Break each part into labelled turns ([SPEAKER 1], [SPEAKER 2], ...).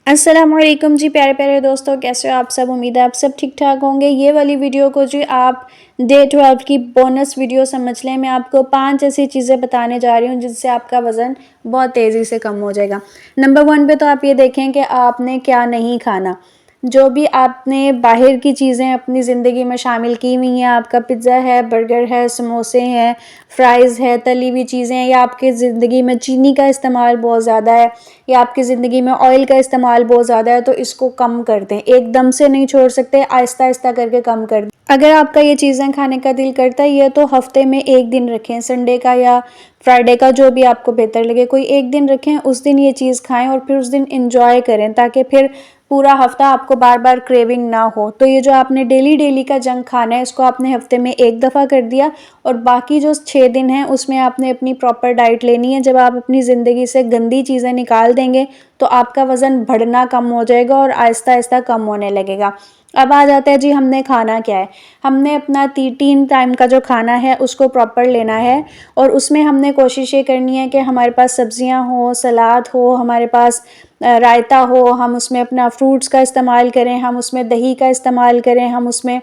[SPEAKER 1] अस्सलाम वालेकुम जी प्यारे प्यारे दोस्तों, कैसे हो आप सब। उम्मीद है आप सब ठीक ठाक होंगे। ये वाली वीडियो को जी आप डे 12 की बोनस वीडियो समझ लें। मैं आपको 5 ऐसी चीज़ें बताने जा रही हूँ जिससे आपका वज़न बहुत तेज़ी से कम हो जाएगा। नंबर 1 पे तो आप ये देखें कि आपने क्या नहीं खाना। जो भी आपने बाहर की चीज़ें अपनी ज़िंदगी में शामिल की हुई हैं, आपका पिज़्ज़ा है, बर्गर है, समोसे हैं, फ्राइज़ है, तली हुई चीज़ें हैं, या आपकी ज़िंदगी में चीनी का इस्तेमाल बहुत ज़्यादा है, या आपकी ज़िंदगी में ऑयल का इस्तेमाल बहुत ज़्यादा है, तो इसको कम कर दें। एकदम से नहीं छोड़ सकते, आहिस्ता-आहिस्ता करके कम कर दें। अगर आपका ये चीज़ें खाने का दिल करता है, ये तो हफ़्ते में 1 दिन रखें, संडे का या फ्राइडे का, जो भी आपको बेहतर लगे। कोई एक दिन रखें, उस दिन ये चीज़ खाएँ और फिर उस दिन एन्जॉय करें, ताकि फिर पूरा हफ़्ता आपको बार-बार क्रेविंग ना हो। तो ये जो आपने डेली का जंक खाना है, इसको आपने हफ़्ते में 1 दफ़ा कर दिया, और बाकी जो 6 दिन हैं उसमें आपने अपनी प्रॉपर डाइट लेनी है। जब आप अपनी ज़िंदगी से गंदी चीज़ें निकाल देंगे तो आपका वज़न बढ़ना कम हो जाएगा और आहिस्ता-आहिस्ता कम होने लगेगा। अब आ जाता है जी, हमने खाना क्या है। हमने अपना 3 टाइम का जो खाना है उसको प्रॉपर लेना है, और उसमें हमने कोशिश ये करनी है कि हमारे पास सब्जियां हो, सलाद हो, हमारे पास रायता हो, हम उसमें अपना फ्रूट्स का इस्तेमाल करें, हम उसमें दही का इस्तेमाल करें, हम उसमें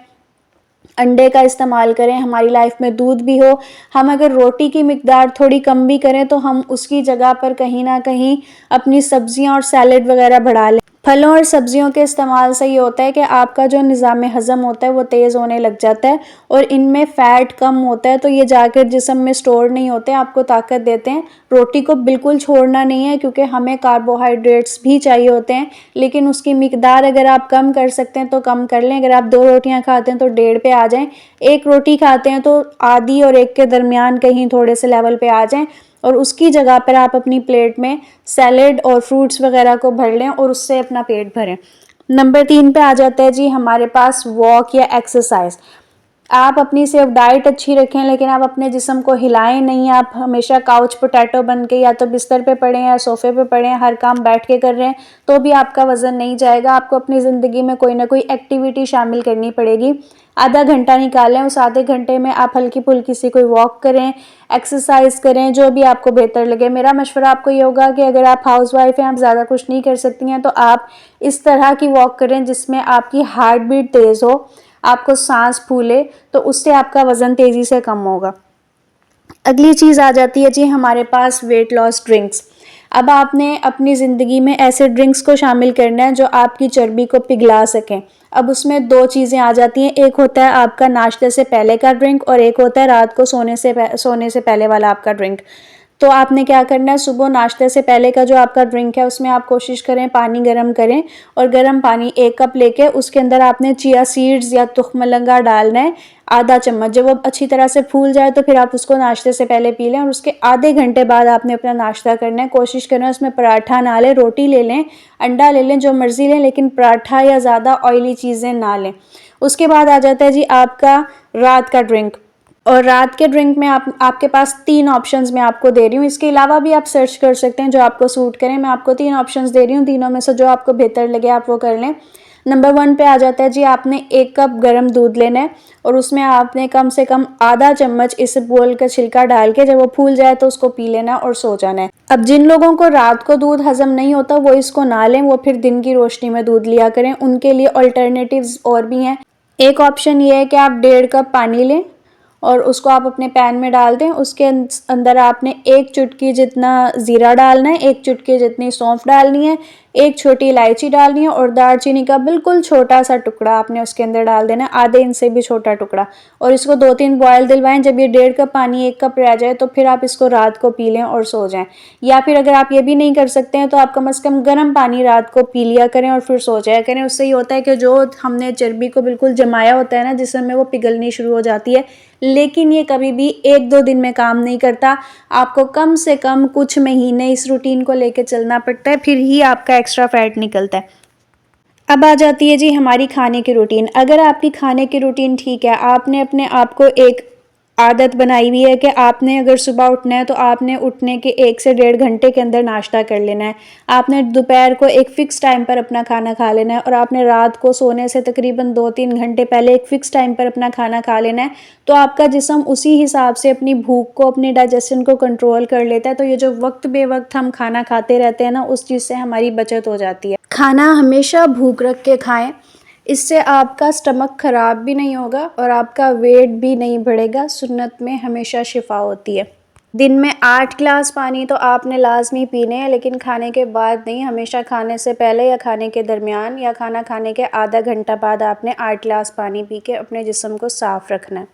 [SPEAKER 1] अंडे का इस्तेमाल करें, हमारी लाइफ में दूध भी हो। हम अगर रोटी की मिकदार थोड़ी कम भी करें तो हम उसकी जगह पर कहीं ना कहीं अपनी सब्जियां और सैलेड वगैरह बढ़ा लें। फलों और सब्जियों के इस्तेमाल से ये होता है कि आपका जो निज़ाम हज़म होता है वो तेज़ होने लग जाता है, और इनमें फ़ैट कम होता है, तो ये जाकर जिस्म में स्टोर नहीं होते, आपको ताकत देते हैं। रोटी को बिल्कुल छोड़ना नहीं है, क्योंकि हमें कार्बोहाइड्रेट्स भी चाहिए होते हैं, लेकिन उसकी मिकदार अगर आप कम कर सकते हैं तो कम कर लें। अगर आप 2 रोटियां खाते हैं तो 1.5 पे आ जाएं, 1 रोटी खाते हैं तो आधी और 1 के दरमियान कहीं थोड़े से लेवल पे आ जाएं, और उसकी जगह पर आप अपनी प्लेट में सैलेड और फ्रूट्स वगैरह को भर लें और उससे अपना पेट भरें। नंबर 3 पे आ जाता है जी हमारे पास वॉक या एक्सरसाइज। आप अपनी सिर्फ डाइट अच्छी रखें, लेकिन आप अपने जिस्म को हिलाएं नहीं। आप हमेशा काउच पोटैटो बन के या तो बिस्तर पे पड़े हैं या सोफे पे पड़े हैं, हर काम बैठ के कर रहे हैं, तो भी आपका वज़न नहीं जाएगा। आपको अपनी ज़िंदगी में कोई ना कोई एक्टिविटी शामिल करनी पड़ेगी। आधा घंटा निकालें, उस आधे घंटे में आप हल्की फुल्की सी कोई वॉक करें, एक्सरसाइज करें, जो भी आपको बेहतर लगे। मेरा मशवरा आपको ये होगा कि अगर आप हाउस वाइफ हैं, आप ज़्यादा कुछ नहीं कर सकती हैं, तो आप इस तरह की वॉक करें जिसमें आपकी हार्ट बीट तेज़ हो, आपको सांस फूले, तो उससे आपका वज़न तेज़ी से कम होगा। अगली चीज़ आ जाती है जी हमारे पास वेट लॉस ड्रिंक्स। अब आपने अपनी ज़िंदगी में ऐसे ड्रिंक्स को शामिल करना है जो आपकी चर्बी को पिघला सकें। अब उसमें 2 चीज़ें आ जाती हैं, एक होता है आपका नाश्ते से पहले का ड्रिंक, और एक होता है रात को सोने से पहले वाला आपका ड्रिंक। तो आपने क्या करना है, सुबह नाश्ते से पहले का जो आपका ड्रिंक है उसमें आप कोशिश करें पानी गर्म करें, और गर्म पानी 1 कप लेके उसके अंदर आपने चिया सीड्स या तुख्मलंगा डालना है, आधा चम्मच। जब वो अच्छी तरह से फूल जाए तो फिर आप उसको नाश्ते से पहले पी लें, और उसके आधे घंटे बाद आपने अपना नाश्ता करना है। कोशिश करें उसमें पराठा ना लें, रोटी ले लें, अंडा ले लें, जो मर्ज़ी लें, लेकिन पराठा या ज़्यादा ऑयली चीज़ें ना लें। उसके बाद आ जाता है जी आपका रात का ड्रिंक, और रात के ड्रिंक में आपके पास 3 ऑप्शंस मैं आपको दे रही हूँ। इसके अलावा भी आप सर्च कर सकते हैं जो आपको सूट करें। मैं आपको 3 ऑप्शंस दे रही हूँ, तीनों में से जो आपको बेहतर लगे आप वो कर लें। नंबर 1 पे आ जाता है जी, आपने 1 कप गर्म दूध लेना है, और उसमें आपने कम से कम आधा चम्मच इसबगोल का छिलका डाल के, जब वो फूल जाए तो उसको पी लेना और सो जाना है। अब जिन लोगों को रात को दूध हजम नहीं होता वो इसको ना लें, वो फिर दिन की रोशनी में दूध लिया करें। उनके लिए अल्टरनेटिव्स और भी हैं। एक ऑप्शन ये है कि आप 1.5 कप पानी लें और उसको आप अपने पैन में डाल दें। उसके अंदर आपने 1 चुटकी जितना ज़ीरा डालना है, 1 चुटकी जितनी सौंफ डालनी है, 1 छोटी इलायची डालनी है, और दालचीनी का बिल्कुल छोटा सा टुकड़ा आपने उसके अंदर डाल देना है, आधे इंच से भी छोटा टुकड़ा। और इसको 2-3 बॉयल दिलवाएं। जब ये 1.5 कप पानी 1 कप रह जाए तो फिर आप इसको रात को पी लें और सो जाएं। या फिर अगर आप ये भी नहीं कर सकते हैं तो आप कम से कम गर्म पानी रात को पी लिया करें और फिर सो जाया करें। उससे ये होता है कि जो हमने चर्बी को बिल्कुल जमाया होता है ना जिसमें, वो पिघलनी शुरू हो जाती है। लेकिन ये कभी भी 1-2 दिन में काम नहीं करता। आपको कम से कम कुछ महीने इस रूटीन को लेके चलना पड़ता है, फिर ही आपका एक्स्ट्रा फैट निकलता है। अब आ जाती है जी हमारी खाने की रूटीन। अगर आपकी खाने की रूटीन ठीक है, आपने अपने आप को एक आदत बनाई हुई है कि आपने अगर सुबह उठना है तो आपने उठने के 1 से 1.5 घंटे के अंदर नाश्ता कर लेना है, आपने दोपहर को एक फ़िक्स टाइम पर अपना खाना खा लेना है, और आपने रात को सोने से तकरीबन 2-3 घंटे पहले एक फ़िक्स टाइम पर अपना खाना खा लेना है, तो आपका जिस्म उसी हिसाब से अपनी भूख को, अपने डाइजेशन को कंट्रोल कर लेता है। तो ये जो वक्त बे वक्त हम खाना खाते रहते हैं ना, उस चीज़ से हमारी बचत हो जाती है। खाना हमेशा भूख रख के खाएं, इससे आपका स्टमक ख़राब भी नहीं होगा और आपका वेट भी नहीं बढ़ेगा। सुन्नत में हमेशा शिफा होती है। दिन में 8 गिलास पानी तो आपने लाजमी पीने हैं, लेकिन खाने के बाद नहीं, हमेशा खाने से पहले या खाने के दरमियान या खाना खाने के आधा घंटा बाद आपने 8 गिलास पानी पी के अपने जिस्म को साफ़ रखना है।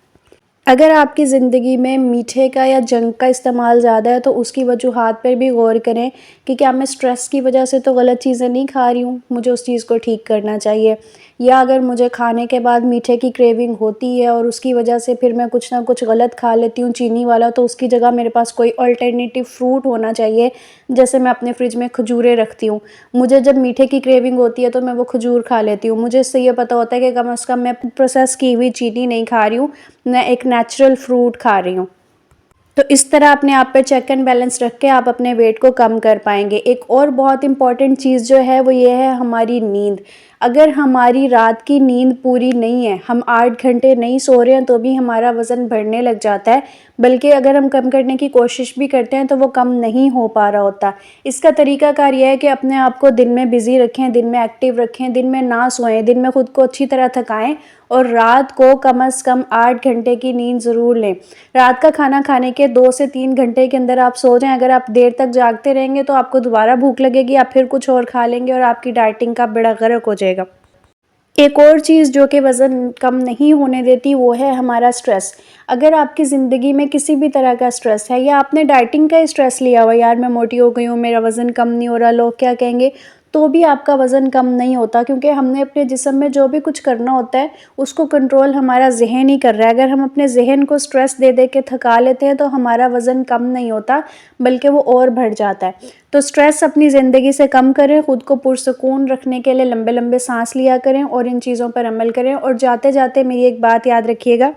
[SPEAKER 1] अगर आपकी ज़िंदगी में मीठे का या जंक का इस्तेमाल ज़्यादा है तो उसकी वजूहात पर भी गौर करें कि क्या मैं स्ट्रेस की वजह से तो गलत चीज़ें नहीं खा रही हूँ, मुझे उस चीज़ को ठीक करना चाहिए। या अगर मुझे खाने के बाद मीठे की क्रेविंग होती है और उसकी वजह से फिर मैं कुछ ना कुछ गलत खा लेती हूँ चीनी वाला, तो उसकी जगह मेरे पास कोई अल्टरनेटिव फ्रूट होना चाहिए। जैसे मैं अपने फ्रिज में खजूरें रखती हूँ, मुझे जब मीठे की क्रेविंग होती है तो मैं वो खजूर खा लेती हूँ। मुझे इससे ये पता होता है कि कम से कम मैं प्रोसेस की हुई चीनी नहीं खा रही हूँ, मैं एक नेचुरल फ्रूट खा रही हूँ। तो इस तरह अपने आप पे चेक एंड बैलेंस रख के आप अपने वेट को कम कर पाएंगे। एक और बहुत इंपॉर्टेंट चीज़ जो है वो ये है हमारी नींद। अगर हमारी रात की नींद पूरी नहीं है, हम 8 घंटे नहीं सो रहे हैं, तो भी हमारा वज़न बढ़ने लग जाता है। बल्कि अगर हम कम करने की कोशिश भी करते हैं तो वो कम नहीं हो पा रहा होता। इसका तरीकाकार यह है कि अपने आप को दिन में बिज़ी रखें, दिन में एक्टिव रखें, दिन में ना सोएं, दिन में खुद को अच्छी तरह थकाएं और रात को कम से कम 8 घंटे की नींद ज़रूर लें। रात का खाना खाने के 2 से 3 घंटे के अंदर आप सो जाएं। अगर आप देर तक जागते रहेंगे तो आपको दोबारा भूख लगेगी, आप फिर कुछ और खा लेंगे और आपकी डाइटिंग का बेड़ा गर्क हो जाएगा। एक और चीज़ जो कि वज़न कम नहीं होने देती वो है हमारा स्ट्रेस। अगर आपकी ज़िंदगी में किसी भी तरह का स्ट्रेस है या आपने डाइटिंग का स्ट्रेस लिया हुआ, यार मैं मोटी हो गई हूँ, मेरा वज़न कम नहीं हो रहा, लोग क्या कहेंगे, तो भी आपका वज़न कम नहीं होता। क्योंकि हमने अपने जिस्म में जो भी कुछ करना होता है उसको कंट्रोल हमारा ज़हन ही कर रहा है। अगर हम अपने ज़हन को स्ट्रेस दे दे के थका लेते हैं तो हमारा वज़न कम नहीं होता, बल्कि वो और बढ़ जाता है। तो स्ट्रेस अपनी ज़िंदगी से कम करें, ख़ुद को पुरसुकून रखने के लिए लंबे लंबे सांस लिया करें और इन चीज़ों पर अमल करें। और जाते जाते मेरी एक बात याद रखिएगा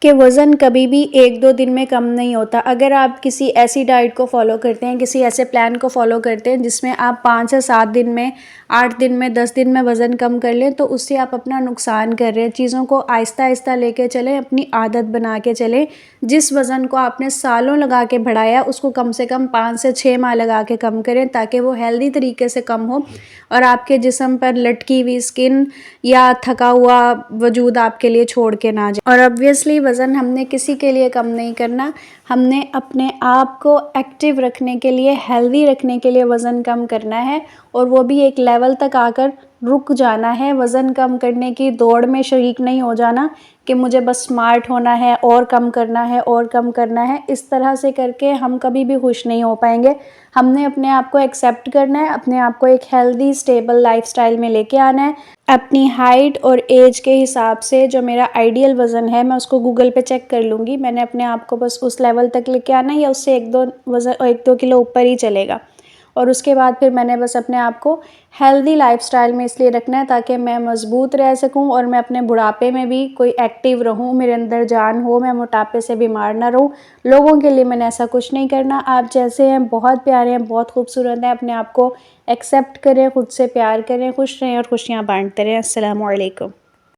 [SPEAKER 1] कि वज़न कभी भी 1-2 दिन में कम नहीं होता। अगर आप किसी ऐसी डाइट को फॉलो करते हैं, किसी ऐसे प्लान को फॉलो करते हैं जिसमें आप 5 से 7 दिन में, 8 दिन में, 10 दिन में वज़न कम कर लें, तो उससे आप अपना नुकसान कर रहे हैं। चीज़ों को आहिस्ता आहिस्ता लेके चलें, अपनी आदत बना के चलें। जिस वज़न को आपने सालों लगा के बढ़ाया उसको कम से कम 5 से 6 माह लगा के कम करें, ताकि वो हेल्दी तरीके से कम हो और आपके जिस्म पर लटकी हुई स्किन या थका हुआ वजूद आपके लिए छोड़ के ना जाए। और ऑब्वियसली वज़न हमने किसी के लिए कम नहीं करना, हमने अपने आप को एक्टिव रखने के लिए, हेल्दी रखने के लिए वज़न कम करना है। और वो भी एक लेवल तक आकर रुक जाना है। वज़न कम करने की दौड़ में शरीक नहीं हो जाना कि मुझे बस स्मार्ट होना है और कम करना है और कम करना है। इस तरह से करके हम कभी भी खुश नहीं हो पाएंगे। हमने अपने आप को एक्सेप्ट करना है, अपने आप को एक हेल्दी स्टेबल लाइफस्टाइल में लेके आना है। अपनी हाइट और एज के हिसाब से जो मेरा आइडियल वज़न है मैं उसको गूगल पे चेक कर लूँगी। मैंने अपने आप को बस उस लेवल तक लेके आना है या उससे 1-2 किलो ऊपर ही चलेगा। और उसके बाद फिर मैंने बस अपने आप को हेल्दी लाइफस्टाइल में इसलिए रखना है ताकि मैं मज़बूत रह सकूं और मैं अपने बुढ़ापे में भी कोई एक्टिव रहूं, मेरे अंदर जान हो, मैं मोटापे से बीमार ना रहूं। लोगों के लिए मैंने ऐसा कुछ नहीं करना। आप जैसे हैं बहुत प्यारे हैं, बहुत खूबसूरत हैं। अपने आप को एक्सेप्ट करें, खुद से प्यार करें, खुश रहें और खुशियाँ बांटते रहें। अस्सलामु अलैकुम।